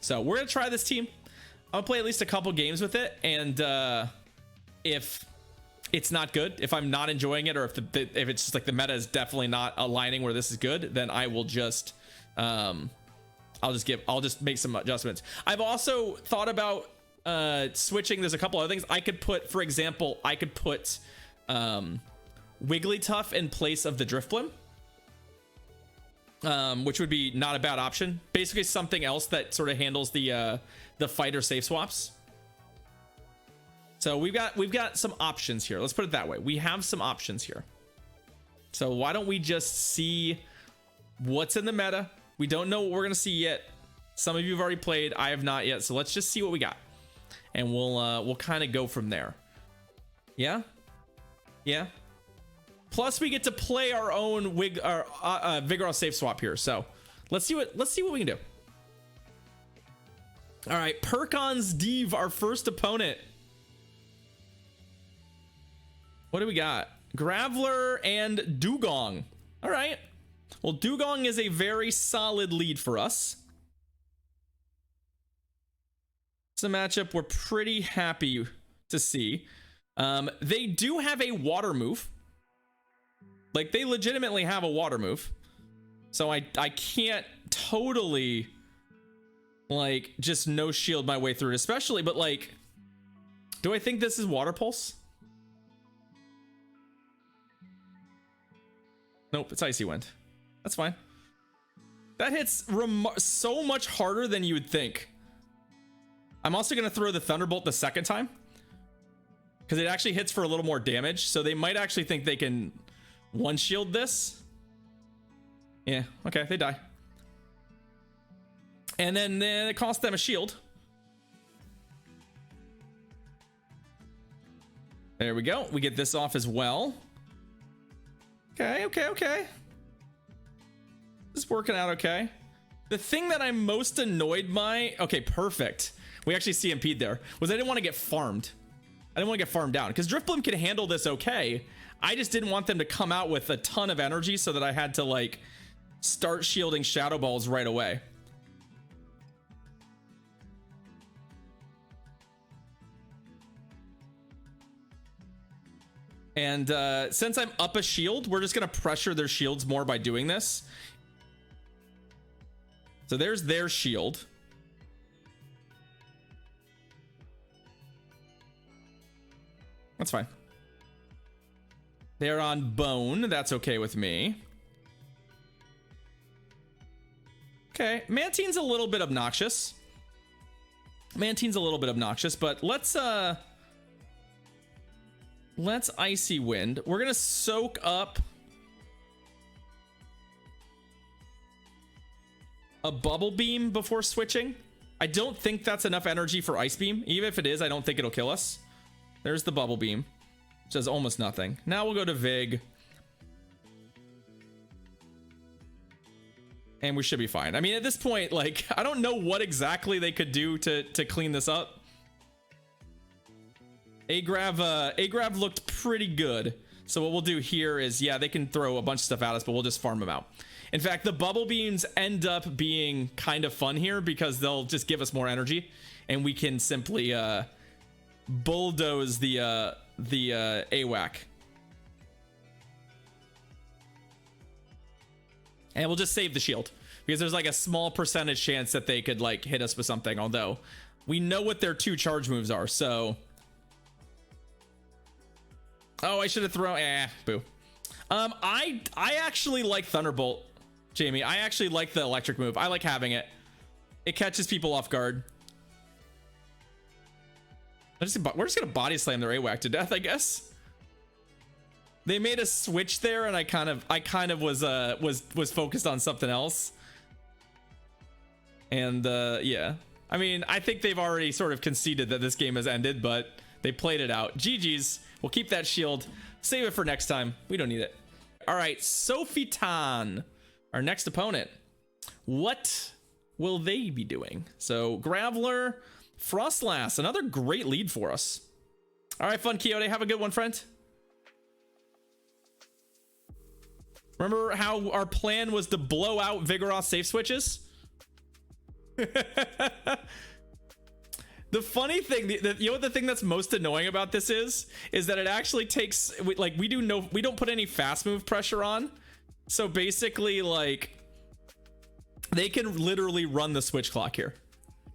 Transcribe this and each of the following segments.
So we're gonna try this team. I'll play at least a couple games with it, and if it's not good, if I'm not enjoying it, or if it's just like the meta is definitely not aligning where this is good, then I will just I'll just make some adjustments. I've also thought about switching. There's a couple other things I could put. For example, I could put Wigglytuff in place of the Drifblim, which would be not a bad option. Basically something else that sort of handles the fighter safe swaps. So we've got some options here. Let's put it that way. We have some options here. So why don't we just see what's in the meta? We don't know what we're gonna see yet. Some of you have already played. I have not yet. So let's just see what we got, and we'll kind of go from there. Yeah. Plus we get to play our own Vigoroth safe swap here. So let's see what we can do. All right, Perkon's Div, our first opponent. What do we got? Graveler and Dugong. All right. Well, Dugong is a very solid lead for us. It's a matchup we're pretty happy to see. They do have a water move. Like, they legitimately have a water move. So I can't totally, like, just no shield my way through it, especially, but like, do I think this is Water Pulse? Nope, it's Icy Wind. That's fine. That hits so much harder than you would think. I'm also going to throw the Thunderbolt the second time, because it actually hits for a little more damage. So they might actually think they can one shield this. Yeah, okay, they die. And then it costs them a shield. There we go. We get this off as well. Okay. This is working out okay. The thing that I'm most annoyed by, okay, perfect. We actually CMP'd there, was I didn't want to get farmed. I didn't want to get farmed down, because Drifblim can handle this okay. I just didn't want them to come out with a ton of energy so that I had to like start shielding Shadow Balls right away. And since I'm up a shield, we're just gonna pressure their shields more by doing this. So there's their shield. That's fine. They're on bone. That's okay with me. Okay, Mantine's a little bit obnoxious. But let's Icy Wind. We're gonna soak up a Bubble Beam before switching. I don't think that's enough energy for Ice Beam. Even if it is, I don't think it'll kill us. There's the Bubble Beam, which does almost nothing. Now we'll go to Vig, and we should be fine. I mean, at this point, like, I don't know what exactly they could do to clean this up. Agrav looked pretty good. So what we'll do here is, yeah, they can throw a bunch of stuff at us, but we'll just farm them out. In fact, the Bubble Beams end up being kind of fun here, because they'll just give us more energy, and we can simply bulldoze the AWAC. And we'll just save the shield, because there's like a small percentage chance that they could like hit us with something, although we know what their 2 charge moves are. So oh, I should have thrown boo. I actually like Thunderbolt, Jamie. I actually like the electric move. I like having it. It catches people off guard. We're just gonna body slam their AWAC to death, I guess. They made a switch there, and I kind of was focused on something else. And yeah, I mean, I think they've already sort of conceded that this game has ended, but they played it out. GG's. We'll keep that shield. Save it for next time. We don't need it. All right, Sophitan, our next opponent. What will they be doing? So Graveler, Frostlass, another great lead for us. All right, Fun Quixote, have a good one, friend. Remember how our plan was to blow out Vigoroth safe switches? The funny thing, you know what the thing that's most annoying about this is that it actually takes, like, we don't put any fast move pressure on. So basically, like, they can literally run the switch clock here.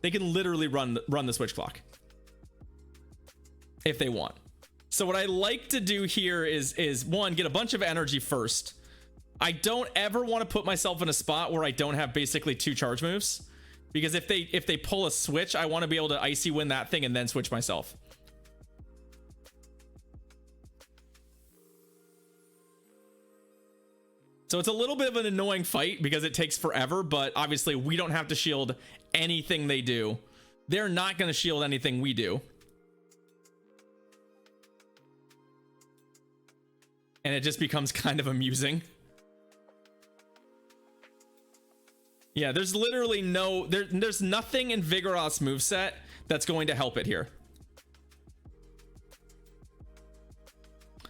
They can literally run the switch clock if they want. So what I like to do here is one, get a bunch of energy first. I don't ever want to put myself in a spot where I don't have basically 2 charge moves. Because if they pull a switch, I want to be able to icy win that thing and then switch myself. So it's a little bit of an annoying fight because it takes forever, but obviously we don't have to shield anything they do. They're not going to shield anything we do. And it just becomes kind of amusing. Yeah, there's literally there's nothing in Vigoroth's moveset that's going to help it here.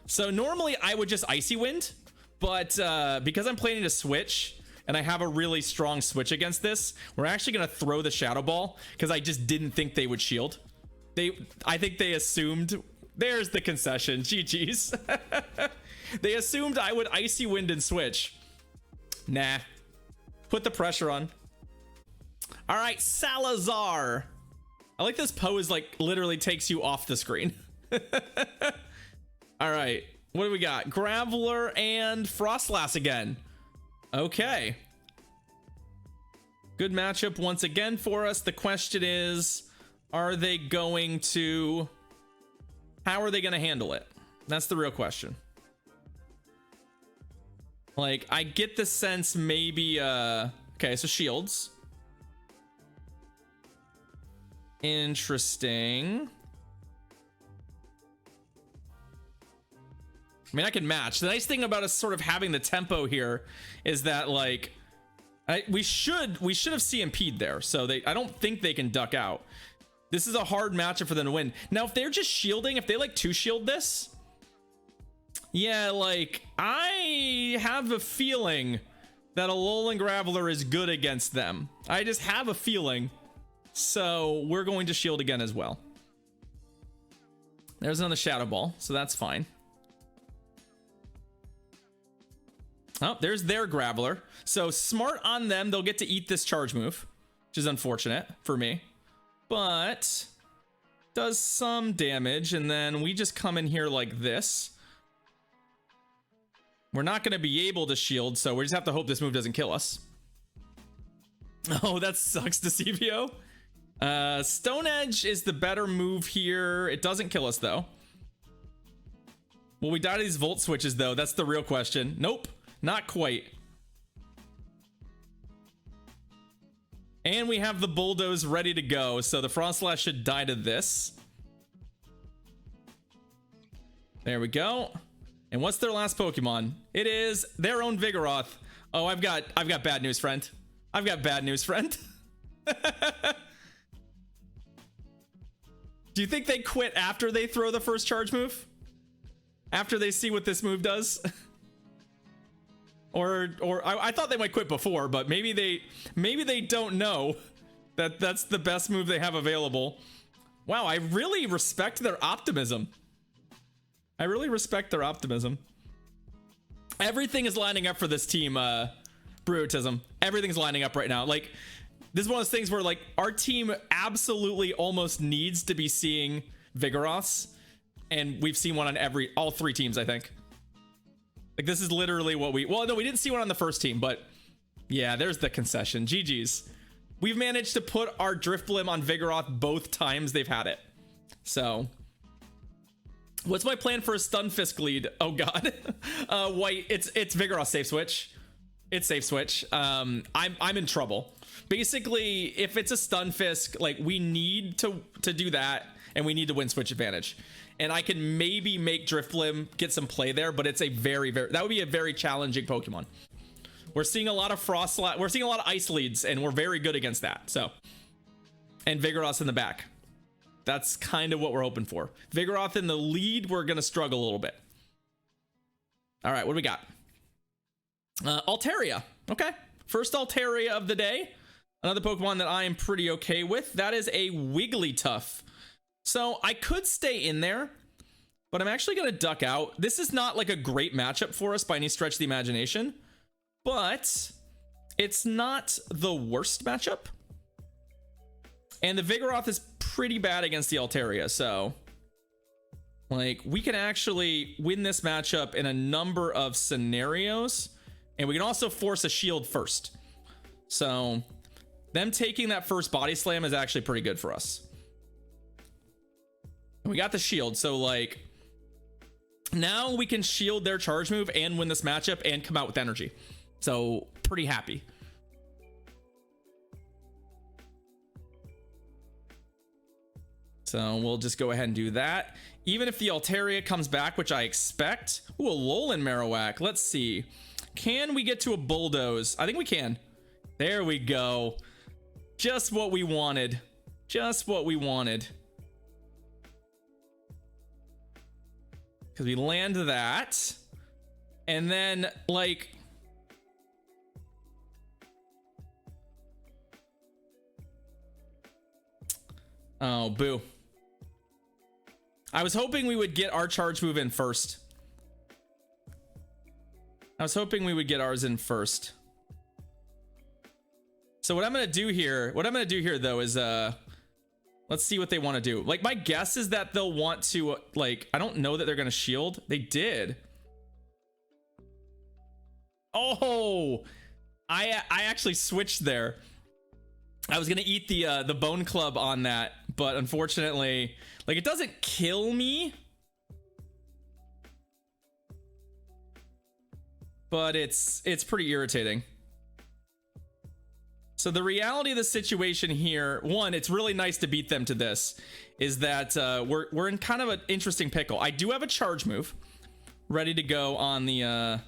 So normally I would just Icy Wind, but because I'm planning to switch and I have a really strong switch against this, we're actually going to throw the Shadow Ball because I just didn't think they would shield. I think they assumed, there's the concession, GG's. They assumed I would Icy Wind and switch. Nah. Put the pressure on. All right, Salazar. I like this pose, like, literally takes you off the screen. All right, what do we got? Graveler and Frostlass again. Okay. Good matchup once again for us. The question is, are they going to... How are they going to handle it? That's the real question. Like, I get the sense maybe, okay, so shields. Interesting. I mean, I can match. The nice thing about us sort of having the tempo here is that, like, we should have CMP'd there, so I don't think they can duck out. This is a hard matchup for them to win. Now, if they're just shielding, if they, like, 2-shield this... Yeah, like, I have a feeling that a Alolan Graveler is good against them. I just have a feeling. So we're going to shield again as well. There's another Shadow Ball, so that's fine. Oh, there's their Graveler. So smart on them. They'll get to eat this charge move, which is unfortunate for me. But does some damage, and then we just come in here like this. We're not going to be able to shield, so we just have to hope this move doesn't kill us. Oh, that sucks to CBO. Stone Edge is the better move here. It doesn't kill us, though. Will we die to these Volt Switches, though? That's the real question. Nope, not quite. And we have the Bulldoze ready to go, so the Frostlass should die to this. There we go. And what's their last Pokemon? It is their own Vigoroth. Oh, I've got bad news, friend. I've got bad news, friend. Do you think they quit after they throw the first charge move? After they see what this move does? or I thought they might quit before, but maybe they don't know that that's the best move they have available. Wow, I really respect their optimism. I really respect their optimism. Everything is lining up for this team, Brutism. Everything's lining up right now. Like, this is one of those things where, like, our team absolutely almost needs to be seeing Vigoroths, and we've seen one on all 3 teams, I think. Like, this is literally what well, no, we didn't see one on the first team, but yeah, there's the concession. GG's. We've managed to put our Drifblim on Vigoroth both times they've had it. So... What's my plan for a Stunfisk lead? Oh god. White, it's Vigoroth safe switch. It's safe switch. I'm in trouble. Basically, if it's a Stunfisk, like, we need to do that, and we need to win switch advantage. And I can maybe make Drifblim get some play there, but it's a very, that would be a very challenging Pokemon. We're seeing a lot of we're seeing a lot of ice leads, and we're very good against that. So, and Vigoroth's in the back. That's kind of what we're hoping for. Vigoroth in the lead, we're going to struggle a little bit. All right, what do we got? Altaria. Okay. First Altaria of the day. Another Pokemon that I am pretty okay with, that is a Wigglytuff. So I could stay in there, but I'm actually going to duck out. This is not like a great matchup for us by any stretch of the imagination, but it's not the worst matchup. And the Vigoroth is pretty bad against the Altaria, so like we can actually win this matchup in a number of scenarios, and we can also force a shield first. So them taking that first body slam is actually pretty good for us. And we got the shield, so like now we can shield their charge move and win this matchup and come out with energy. So pretty happy. So we'll just go ahead and do that. Even if the Altaria comes back, which I expect. Ooh, a Alolan Marowak. Let's see. Can we get to a Bulldoze? I think we can. There we go. Just what we wanted. Just what we wanted. Because we land that. And then, like... oh, boo. I was hoping we would get our charge move in first. I was hoping we would get ours in first. So what I'm going to do here, though, is let's see what they want to do. Like, my guess is that they'll want to, like, I don't know that they're going to shield. They did. Oh, I actually switched there. I was going to eat the Bone Club on that, but unfortunately, like, it doesn't kill me, but it's pretty irritating. So the reality of the situation here, one, it's really nice to beat them to this, is that we're in kind of an interesting pickle. I do have a charge move ready to go on the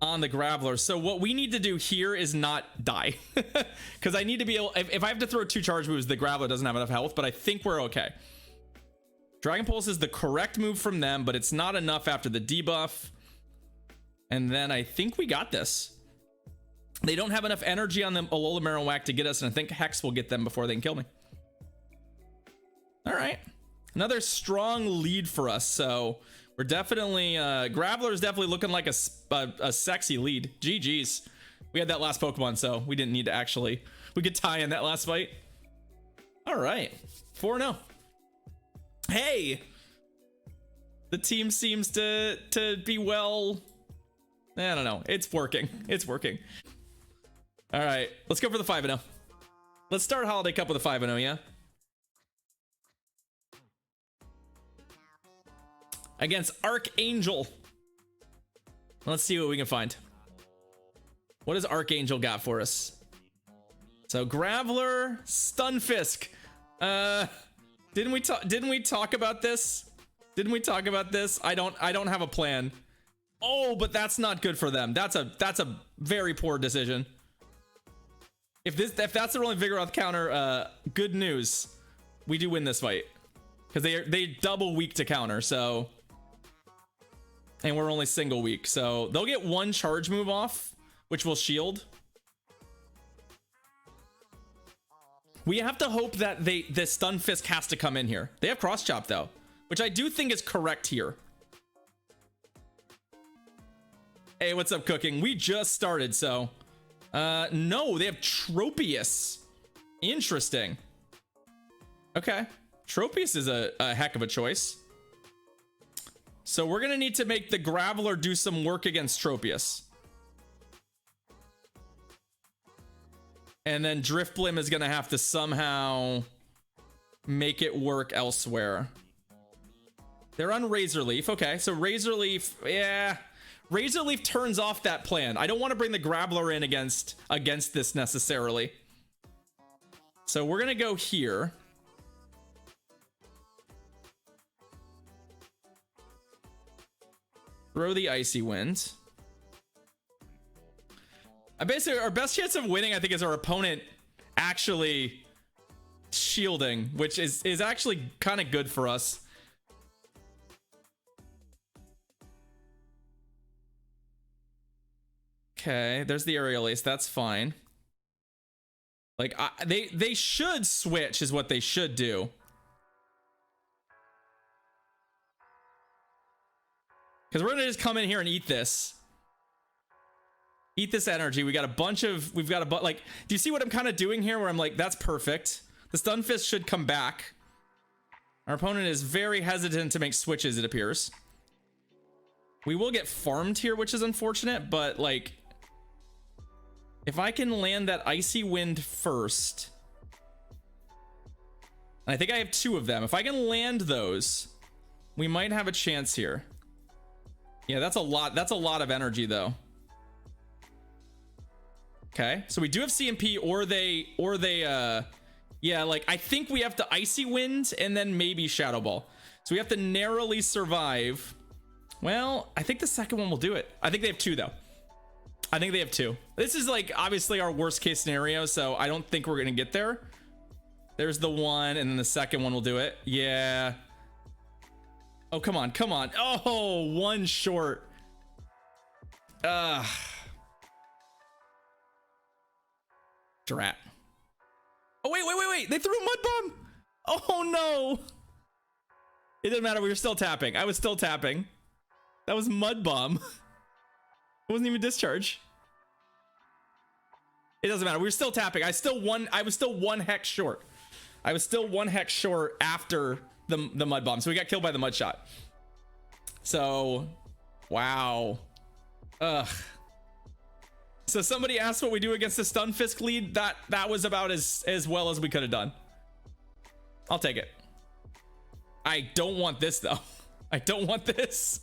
Graveler. So what we need to do here is not die, because I need to be able, if I have to throw 2 charge moves, the Graveler doesn't have enough health, but I think we're okay. Dragon Pulse is the correct move from them, but it's not enough after the debuff. And then I think we got this. They don't have enough energy on the Alola Marowak to get us, and I think Hex will get them before they can kill me. All right, another strong lead for us. So we're definitely Graveler is definitely looking like a sexy lead. GG's. We had that last Pokemon, so we didn't need to actually, we could tie in that last fight. All right, 4-0. Hey, the team seems to be well. I don't know. It's working. It's working. All right, let's go for the 5-0. Let's start Holiday Cup with a 5-0, yeah? Against Archangel. Let's see what we can find. What does Archangel got for us? So Graveler, Stunfisk. Didn't we talk about this? Didn't we talk about this? I don't have a plan. Oh, but that's not good for them. That's a very poor decision. If that's the rolling Vigoroth counter, good news. We do win this fight. Because they double weak to counter, so. And we're only single weak, so they'll get 1 charge move off, which will shield. We have to hope that the Stunfisk has to come in here. They have cross chop though, which I do think is correct here. Hey, what's up, Cooking? We just started, so no, they have Tropius. Interesting. Okay, Tropius is a heck of a choice. So we're gonna need to make the Graveler do some work against Tropius. And then Drifblim is gonna have to somehow make it work elsewhere. They're on Razor Leaf. Okay, so Razor Leaf, yeah. Razor Leaf turns off that plan. I don't want to bring the Graveler in against this necessarily. So we're gonna go here. Throw the Icy Wind. Basically, our best chance of winning, I think, is our opponent actually shielding, which is actually kind of good for us. Okay, there's the Aerial Ace. That's fine. Like they should switch is what they should do. Because we're gonna just come in here and eat this. Eat this energy. We got a bunch of, like, do you see what I'm kind of doing here where I'm like, that's perfect. The Stunfisk should come back. Our opponent is very hesitant to make switches, it appears. We will get farmed here, which is unfortunate, but like, if I can land that Icy Wind first, and I think I have 2 of them. If I can land those, we might have a chance here. Yeah, that's a lot. That's a lot of energy though. Okay, so we do have CMP, or they yeah, like I think we have to Icy Wind and then maybe Shadow Ball. So we have to narrowly survive. Well, I think the second one will do it. I think they have 2 though. I think they have 2. This is like obviously our worst case scenario, so I don't think we're gonna get there. There's the one, and then the second one will do it. Yeah. Oh, come on, come on. Oh, 1 short. Drat. Oh, wait. They threw a mud bomb. Oh, no. It didn't matter. We were still tapping. I was still tapping. That was mud bomb. It wasn't even discharge. It doesn't matter. We were still tapping. I was still 1 hex short. I was still 1 hex short after the mud bomb. So we got killed by the mud shot. So, wow. Ugh. So somebody asked what we do against the Stunfisk lead. That was about as well as we could have done. I'll take it. I don't want this though. I don't want this.